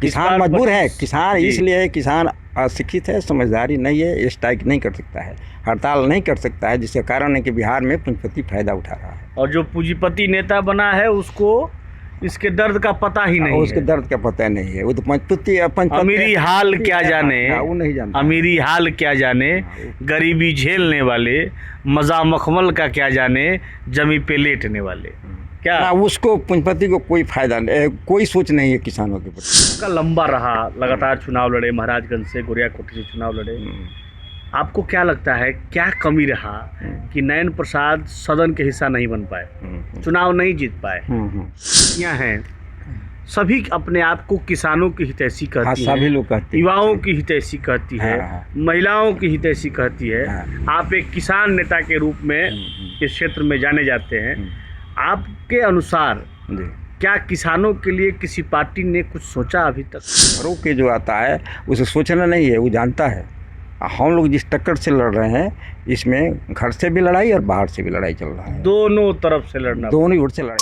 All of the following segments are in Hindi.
किसान मजबूर है। किसान इसलिए है, किसान अशिक्षित है, समझदारी नहीं है, स्ट्राइक नहीं कर सकता है, हड़ताल नहीं कर सकता है, जिसके कारण है कि बिहार में पूंजीपति फायदा उठा रहा है। और जो पूंजीपति नेता बना है उसको इसके दर्द का पता ही नहीं उसके है। दर्द का पता नहीं है। वो तो पंचपति अमीरी हाल क्या जाने, वो नहीं जानता। अमीरी हाल क्या जाने, गरीबी झेलने वाले, मजा मखमल का क्या जाने, जमी पे लेटने वाले। क्या ना उसको पूंजीपति को कोई फायदा नहीं, कोई सोच नहीं है किसानों के प्रति। का लंबा रहा, लगातार चुनाव लड़े, महाराजगंज से गोरियाकोठी से चुनाव लड़े। आपको क्या लगता है क्या कमी रहा कि नयन प्रसाद सदन के हिस्सा नहीं बन पाए, चुनाव नहीं जीत पाए? यहाँ हैं सभी अपने आप को किसानों की हितैषी कहती है, सभी लोग कहते हैं, युवाओं की हितैषी कहती है, महिलाओं की हितैषी कहती है। आप एक किसान नेता के रूप में इस क्षेत्र में जाने जाते हैं। आपके अनुसार क्या किसानों के लिए किसी पार्टी ने कुछ सोचा अभी तक? रोक के जो आता है उसे सोचना नहीं है, वो जानता है। हम लोग जिस टक्कर से लड़ रहे हैं इसमें घर से भी लड़ाई और बाहर से भी लड़ाई चल रहा है, दोनों तरफ से लड़ना, दोनों ओर से लड़ाई।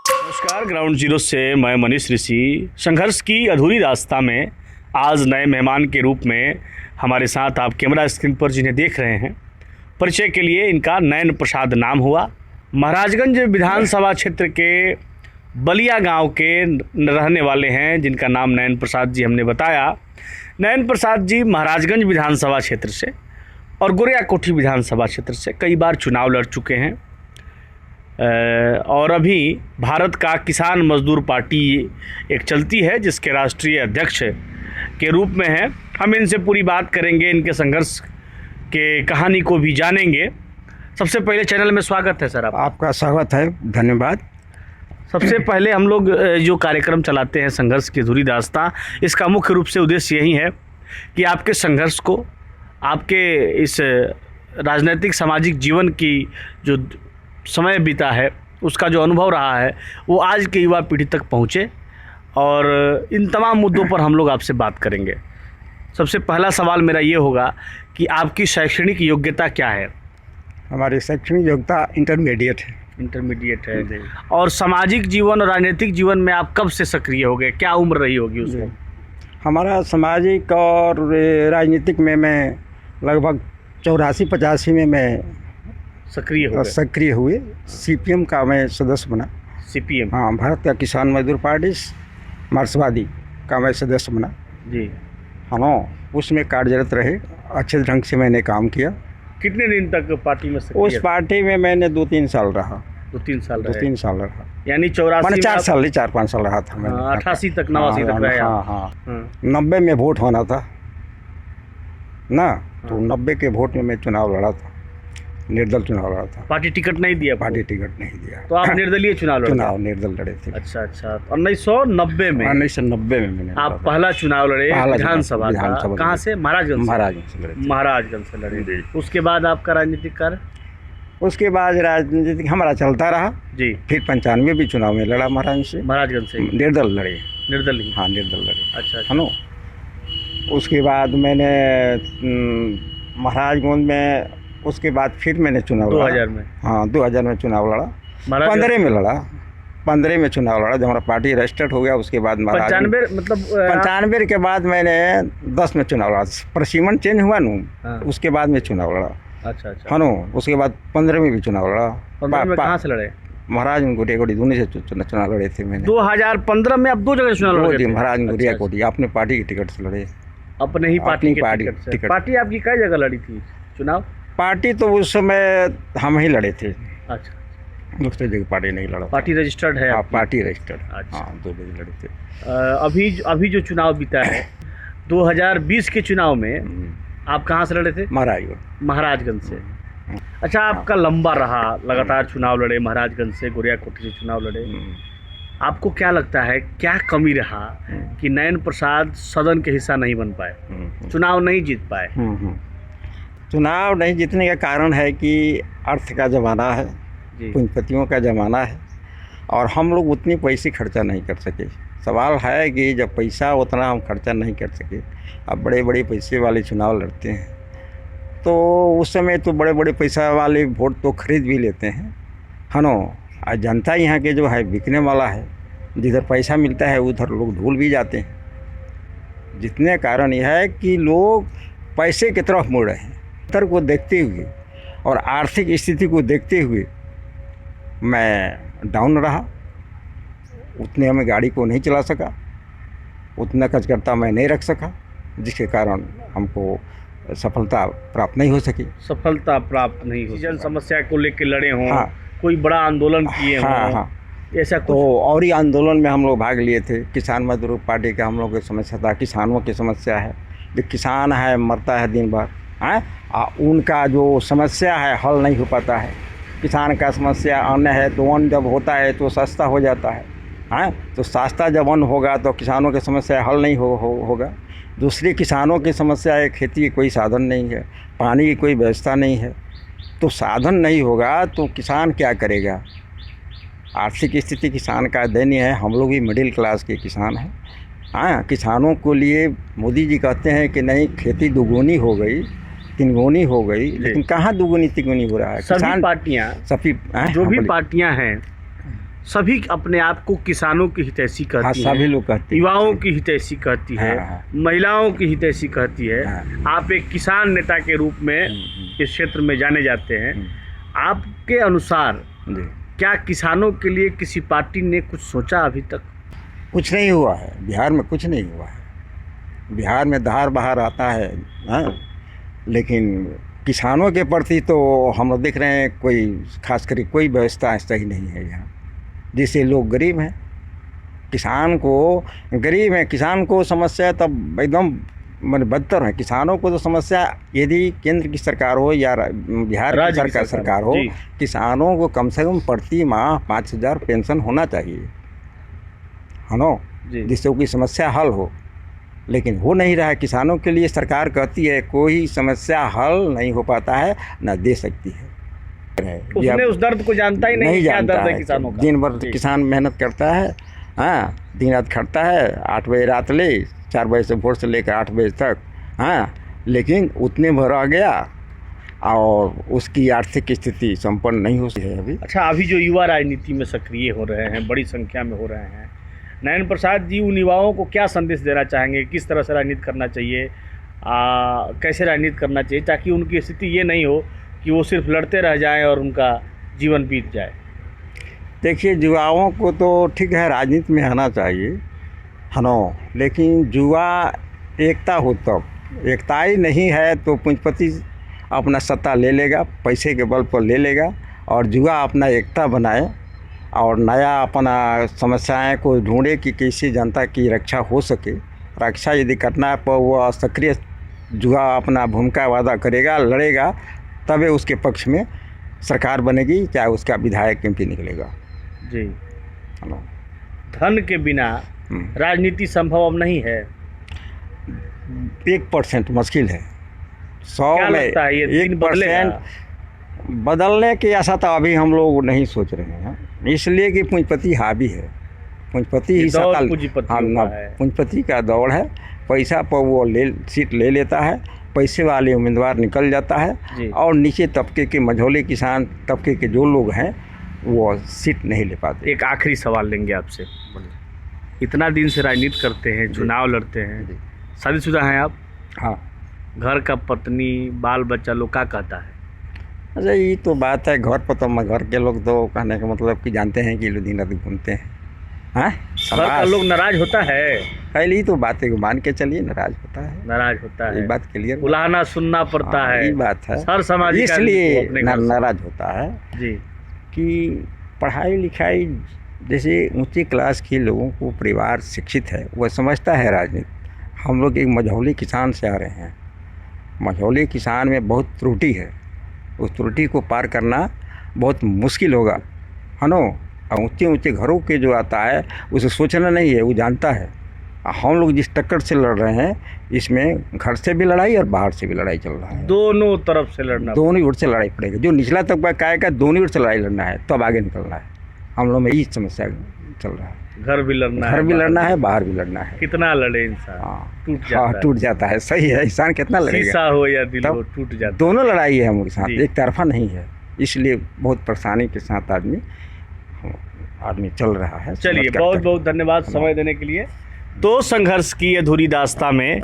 नमस्कार, ग्राउंड जीरो से मैं मनीष ऋषि। संघर्ष की अधूरी रास्ता में आज नए मेहमान के रूप में हमारे साथ आप कैमरा स्क्रीन पर जिन्हें देख रहे हैं, परिचय के लिए इनका नयन प्रसाद नाम हुआ। महाराजगंज विधानसभा क्षेत्र के बलिया गांव के रहने वाले हैं, जिनका नाम नयन प्रसाद जी हमने बताया। नयन प्रसाद जी महाराजगंज विधानसभा क्षेत्र से और गोरियाकोठी विधानसभा क्षेत्र से कई बार चुनाव लड़ चुके हैं और अभी भारत का किसान मजदूर पार्टी एक चलती है जिसके राष्ट्रीय अध्यक्ष के रूप में है। हम इनसे पूरी बात करेंगे, इनके संघर्ष के कहानी को भी जानेंगे। सबसे पहले चैनल में स्वागत है सर। आपका स्वागत है, धन्यवाद। सबसे पहले हम लोग जो कार्यक्रम चलाते हैं संघर्ष की अधूरी दास्तां, इसका मुख्य रूप से उद्देश्य यही है कि आपके संघर्ष को, आपके इस राजनीतिक सामाजिक जीवन की जो समय बीता है उसका जो अनुभव रहा है वो आज के युवा पीढ़ी तक पहुँचे और इन तमाम मुद्दों पर हम लोग आपसे बात करेंगे। सबसे पहला सवाल मेरा ये होगा कि आपकी शैक्षणिक योग्यता क्या है? हमारी शैक्षणिक योग्यता इंटरमीडिएट है। इंटरमीडिएट है। और सामाजिक जीवन और राजनीतिक जीवन में आप कब से सक्रिय हो गए, क्या उम्र रही होगी उसमें? हमारा सामाजिक और राजनीतिक में मैं लगभग 84-85 में मैं सक्रिय हुए। CPM का मैं सदस्य बना। CPM, हाँ, भारत का किसान मजदूर पार्टी मार्क्सवादी का मैं सदस्य बना जी। हाँ, उसमें कार्यरत रहे, अच्छे ढंग से मैंने काम किया। कितने दिन तक पार्टी में सक्रिय? उस पार्टी में मैंने 2-3 साल रहा। 2-3 साल 2-3 साल रहा, यानी 84 4 साल नहीं, 4-5 साल रहा था मैंने। 88 तक 89 तक रहे। हाँ, 90 में वोट होना था ना, तो 90 के वोट में मैं चुनाव लड़ा था, निर्दल चुनाव लड़ा था। पार्टी टिकट नहीं दिया? पार्टी टिकट नहीं दिया, तो आप निर्दलीय चुनाव लड़े? निर्दल लड़े थे। अच्छा। 1990 में? 1990 में मैंने आप पहला चुनाव लड़े विधानसभा का। कहाँ से? महाराजगंज से लड़े। उसके बाद आपका राजनीतिक कार्य? उसके बाद राजनीतिक हमारा चलता रहा जी। फिर 95 भी चुनाव में लड़ा महाराजगंज से निर्दल लड़े। निर्दल ही? हाँ, निर्दल लड़े। अच्छा। है ना। उसके बाद मैंने महाराजगंज में, उसके बाद फिर मैंने चुनाव 2000 में? हाँ, 2000 में चुनाव लड़ा। 15 में लड़ा, 15 में चुनाव लड़ा जब हमारा पार्टी रजिस्टर्ड हो गया। उसके बाद 95 के बाद मैंने 10 में चुनाव लड़ा। प्रशिमन चेंज हुआ ना, उसके बाद में चुनाव लड़ा। अच्छा। हाँ नो, उसके बाद 15 में भी चुनाव लड़ा। 15 में कहाँ से लड़े? महाराज गोरियाकोठी दोनों से चुनाव लड़े थे मैंने। 2015 में आप 2 जगह चुनाव लड़े? महाराज गोरियाकोठी अपने पार्टी की टिकट से लड़े। अपने ही पार्टी के टिकट से? पार्टी आपकी कई जगह लड़ी थी चुनाव? पार्टी तो उस समय हम ही लड़े थे। अच्छा। दूसरी जगह पार्टी नहीं लड़ा। पार्टी रजिस्टर्ड है? हाँ, पार्टी रजिस्टर्ड। अच्छा। हाँ, 2 जगह लड़े थे। अभी जो चुनाव बीता है 2020 के चुनाव में आप कहाँ से लड़े थे? महाराजगंज से। अच्छा, आपका लंबा रहा, लगातार चुनाव लड़े, महाराजगंज से गोरियाकोठी से चुनाव लड़े। आपको क्या लगता है क्या कमी रहा कि नयन प्रसाद सदन के हिस्सा नहीं बन पाए, चुनाव नहीं जीत पाए? चुनाव नहीं जीतने का कारण है कि अर्थ का ज़माना है, पूंजीपतियों का ज़माना है और हम लोग उतनी पैसे खर्चा नहीं कर सके। सवाल है कि जब पैसा उतना हम खर्चा नहीं कर सके, अब बड़े बड़े पैसे वाले चुनाव लड़ते हैं, तो उस समय तो बड़े बड़े पैसा वाले वोट तो खरीद भी लेते हैं, है ना। जनता यहाँ के जो है बिकने वाला है, जिधर पैसा मिलता है उधर लोग ढूल भी जाते हैं। जितने कारण यह है कि लोग पैसे की तरफ मुड़ रहे हैं। स्तर को देखते हुए और आर्थिक स्थिति को देखते हुए मैं डाउन रहा, उतने में गाड़ी को नहीं चला सका, उतना खर्च मैं नहीं रख सका, जिसके कारण हमको सफलता प्राप्त नहीं हो सकी। सफलता प्राप्त नहीं हो, जन समस्या को लेकर लड़े हों, हाँ, कोई बड़ा आंदोलन किए हों, हाँ, ऐसा तो और ही आंदोलन में हम लोग भाग लिए थे। किसान मजदूर पार्टी का हम लोग की समस्या था, किसानों की समस्या है। जो किसान है मरता है दिन भर, हैं, उनका जो समस्या है हल नहीं हो पाता है। किसान का समस्या अन्न है, तो अन्न जब होता है तो सस्ता हो जाता है, हैं, तो सस्ता जब अन्न होगा तो किसानों की समस्या हल नहीं होगा। दूसरी किसानों की समस्या है खेती की कोई साधन नहीं है, पानी की कोई व्यवस्था नहीं है। तो साधन नहीं होगा तो किसान क्या करेगा। आर्थिक स्थिति किसान का दयनीय है। हम लोग भी मिडिल क्लास के किसान हैं। हाँ, किसानों को लिए मोदी जी कहते हैं कि नहीं खेती दुगुनी हो गई, तिगुनी हो गई, लेकिन कहाँ दुगुनी तिगुनी हो रहा है। सभी पार्टियाँ, सभी जो भी पार्टियाँ हैं, सभी अपने आप को किसानों की हितैषी कहती है। सभी लोग कहते हैं, युवाओं की हितैषी कहती है, महिलाओं की हितैषी कहती है। आप एक किसान नेता के रूप में इस क्षेत्र में जाने जाते हैं। आपके अनुसार क्या किसानों के लिए किसी पार्टी ने कुछ सोचा अभी तक? कुछ नहीं हुआ है बिहार में, कुछ नहीं हुआ है। बिहार में धार बाहर आता है, हाँ, लेकिन किसानों के प्रति तो हम लोग देख रहे हैं कोई खास करके कोई व्यवस्था सही नहीं है यहाँ। जिससे लोग गरीब हैं, किसान को गरीब हैं, किसान को समस्या तब एकदम मतलब बदतर है। किसानों को तो समस्या यदि केंद्र की सरकार हो या बिहार की सरकार हो, किसानों को कम से कम प्रति माह 5,000 पेंशन होना चाहिए, है ना, जिससे उनकी समस्या हल हो। लेकिन हो नहीं रहा है। किसानों के लिए सरकार कहती है कोई समस्या हल नहीं हो पाता है, ना दे सकती है। उसने उस दर्द को जानता ही नहीं क्या दर्द है किसानों का। दिन भर किसान मेहनत करता है, हाँ, दिन रात खटता है, 8 बजे रात ले 4 बजे से भोर से लेकर 8 बजे तक, हाँ, लेकिन उतने भर आ गया और उसकी आर्थिक स्थिति संपन्न नहीं हो सकी है अभी। अच्छा, अभी जो युवा राजनीति में सक्रिय हो रहे हैं, बड़ी संख्या में हो रहे हैं, नयन प्रसाद जी उन युवाओं को क्या संदेश देना चाहेंगे? किस तरह से राजनीति करना चाहिए, कैसे राजनीति करना चाहिए, ताकि उनकी स्थिति ये नहीं हो कि वो सिर्फ लड़ते रह जाएं और उनका जीवन बीत जाए? देखिए, युवाओं को तो ठीक है राजनीति में आना चाहिए, है ना, लेकिन युवा एकता हो तब। एकता ही नहीं है तो पूंजीपति अपना सत्ता ले लेगा, पैसे के बल पर ले लेगा, और युवा अपना एकता बनाए और नया अपना समस्याएं को ढूंढे कि कैसे जनता की रक्षा हो सके। रक्षा यदि करना पर वह सक्रिय युवा अपना भूमिका वादा करेगा, लड़ेगा, तभी उसके पक्ष में सरकार बनेगी, चाहे उसका विधायक एमपी निकलेगा। जी, धन के बिना राजनीति संभव अब नहीं है। 1% मुश्किल है। 100 में 1% बदलने की आशा तो अभी हम लोग नहीं सोच रहे हैं, इसलिए कि पूंजीपति हावी है। पूंजीपति ही पूंजीपति का दौड़ है। पैसा पर वो सीट ले लेता है, पैसे वाले उम्मीदवार निकल जाता है, और नीचे तबके के मझौले किसान तबके के जो लोग हैं वो सीट नहीं ले पाते। एक आखिरी सवाल लेंगे आपसे। इतना दिन से राजनीति करते हैं, चुनाव लड़ते हैं, शादीशुदा हैं आप? हाँ। घर का पत्नी बाल बच्चा लोग क्या कहता है? अच्छा, ये तो बात है, घर पर तो घर के लोग तो कहने का मतलब कि जानते हैं कि लोग दिन रात घूमते हैं। हाँ, घर का लोग नाराज होता है। पहले ही तो बातें को मान के चलिए, नाराज होता है। ये बात क्लियर, बुलाना सुनना पड़ता है। ये बात है, हर समाज इसलिए नाराज होता है जी कि पढ़ाई लिखाई जैसे ऊंची क्लास के लोगों को परिवार शिक्षित है, वह समझता है राजनीति। हम लोग एक मझौले किसान से आ रहे हैं। मझौले किसान में बहुत त्रुटि है, उस त्रुटि को पार करना बहुत मुश्किल होगा, है ना। ऊंचे ऊंचे घरों के जो आता है उसे सोचना नहीं है, वो जानता है। हम लोग जिस टक्कर से लड़ रहे हैं, इसमें घर से भी लड़ाई और बाहर से भी लड़ाई चल रहा है। दोनों तरफ से लड़ना, दोनों ओर से लड़ाई पड़ेगी। जो निचला तबका का आएगा, दोनों ओर से लड़ाई लड़ना है, तब आगे निकलना है। हम लोग में यही समस्या चल रहा है। घर भी लड़ना है, बाहर भी लड़ना है। कितना लड़े इंसान, टूट जाता है। सही है, इंसान कितना लड़ेगा, शीशा हो या दिल हो, टूट जाता है। दोनों लड़ाई है हमारे साथ, एक तरफा नहीं है। इसलिए बहुत परेशानी के साथ आदमी आदमी चल रहा है। चलिए, बहुत बहुत धन्यवाद समय देने के लिए। तो संघर्ष की अधूरी दास्तां में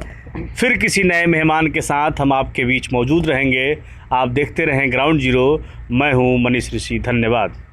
फिर किसी नए मेहमान के साथ हम आपके बीच मौजूद रहेंगे। आप देखते रहें ग्राउंड जीरो। मैं हूं मनीष ऋषि। धन्यवाद।